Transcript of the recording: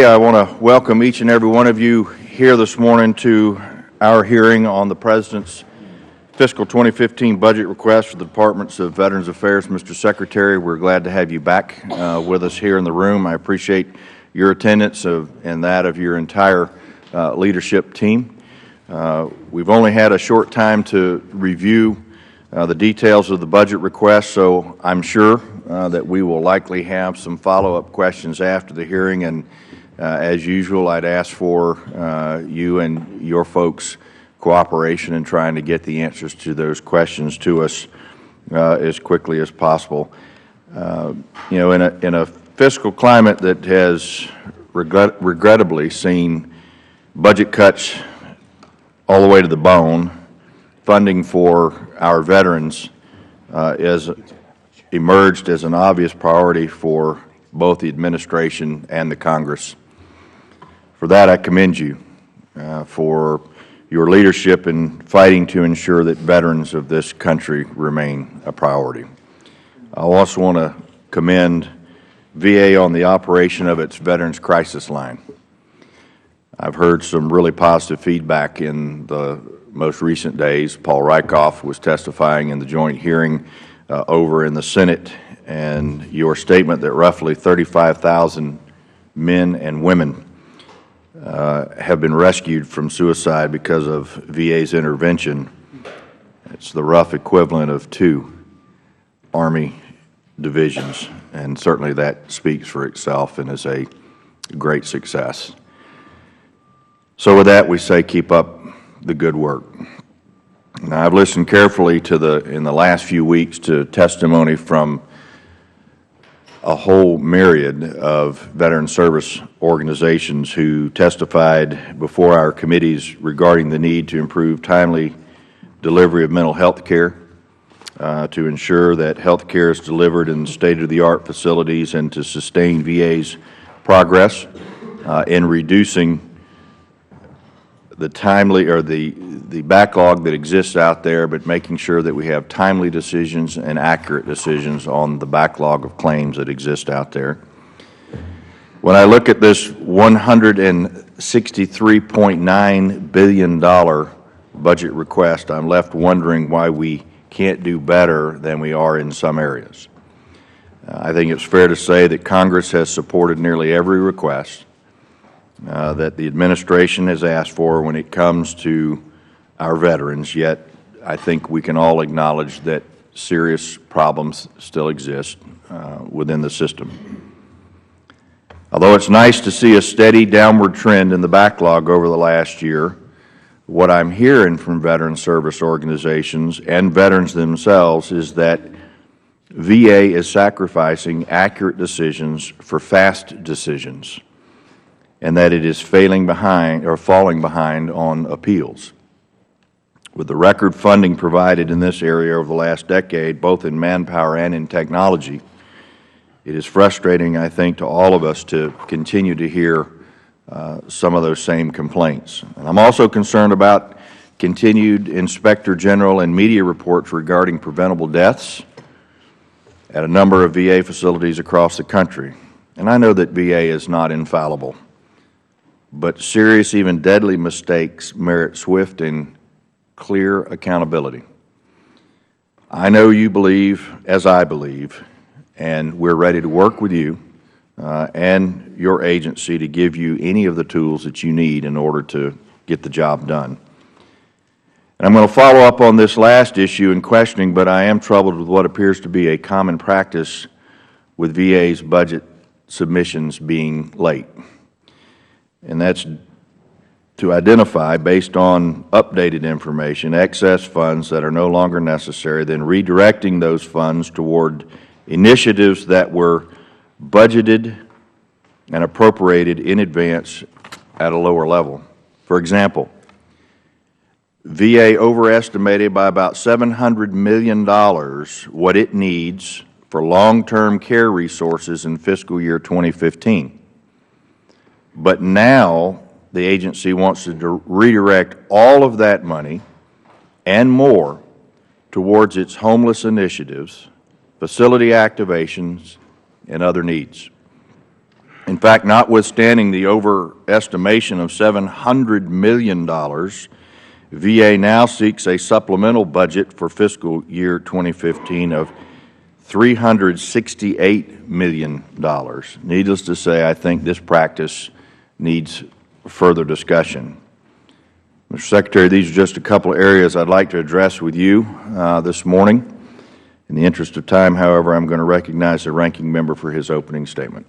I want to welcome each and every one of you here this morning to our hearing on the President's Fiscal 2015 budget request for the Departments of Veterans Affairs. Mr. Secretary, we're glad to have you back with us here in the room. I appreciate your attendance and that of your entire leadership team. We've only had a short time to review the details of the budget request, so I'm sure that we will likely have some follow-up questions after the hearing, and as usual, I'd ask for you and your folks' cooperation in trying to get the answers to those questions to us as quickly as possible. You know, in a fiscal climate that has regrettably seen budget cuts all the way to the bone, funding for our veterans has emerged as an obvious priority for both the administration and the Congress. For that, I commend you for your leadership in fighting to ensure that veterans of this country remain a priority. I also want to commend VA on the operation of its Veterans Crisis Line. I've heard some really positive feedback in the most recent days. Paul Rykoff was testifying in the joint hearing over in the Senate, and your statement that roughly 35,000 men and women have been rescued from suicide because of VA's intervention. It's the rough equivalent of 2 Army divisions, and certainly that speaks for itself and is a great success. So with that, we say keep up the good work. Now, I've listened carefully to in the last few weeks to testimony from a whole myriad of veteran service organizations who testified before our committees regarding the need to improve timely delivery of mental health care, to ensure that health care is delivered in state-of-the-art facilities, and to sustain VA's progress in reducing the the backlog that exists out there, but making sure that we have timely decisions and accurate decisions on the backlog of claims that exist out there. When I look at this $163.9 billion budget request, I'm left wondering why we can't do better than we are in some areas. I think it's fair to say that Congress has supported nearly every request that the administration has asked for when it comes to our veterans, yet I think we can all acknowledge that serious problems still exist within the system. Although it's nice to see a steady downward trend in the backlog over the last year, what I'm hearing from veteran service organizations and veterans themselves is that VA is sacrificing accurate decisions for fast decisions, and that it is falling behind on appeals. With the record funding provided in this area over the last decade, both in manpower and in technology, it is frustrating, I think, to all of us to continue to hear some of those same complaints. And I'm also concerned about continued Inspector General and media reports regarding preventable deaths at a number of VA facilities across the country. And I know that VA is not infallible, but serious, even deadly mistakes merit swift and clear accountability. I know you believe, as I believe, and we're ready to work with you and your agency to give you any of the tools that you need in order to get the job done. And I'm going to follow up on this last issue in questioning, but I am troubled with what appears to be a common practice with VA's budget submissions being late. And that's to identify, based on updated information, excess funds that are no longer necessary, then redirecting those funds toward initiatives that were budgeted and appropriated in advance at a lower level. For example, VA overestimated by about $700 million what it needs for long-term care resources in fiscal year 2015. But now the agency wants to redirect all of that money and more towards its homeless initiatives, facility activations, and other needs. In fact, notwithstanding the overestimation of $700 million, VA now seeks a supplemental budget for fiscal year 2015 of $368 million. Needless to say, I think this practice needs further discussion. Mr. Secretary, these are just a couple of areas I'd like to address with you this morning. In the interest of time, however, I'm going to recognize the ranking member for his opening statement.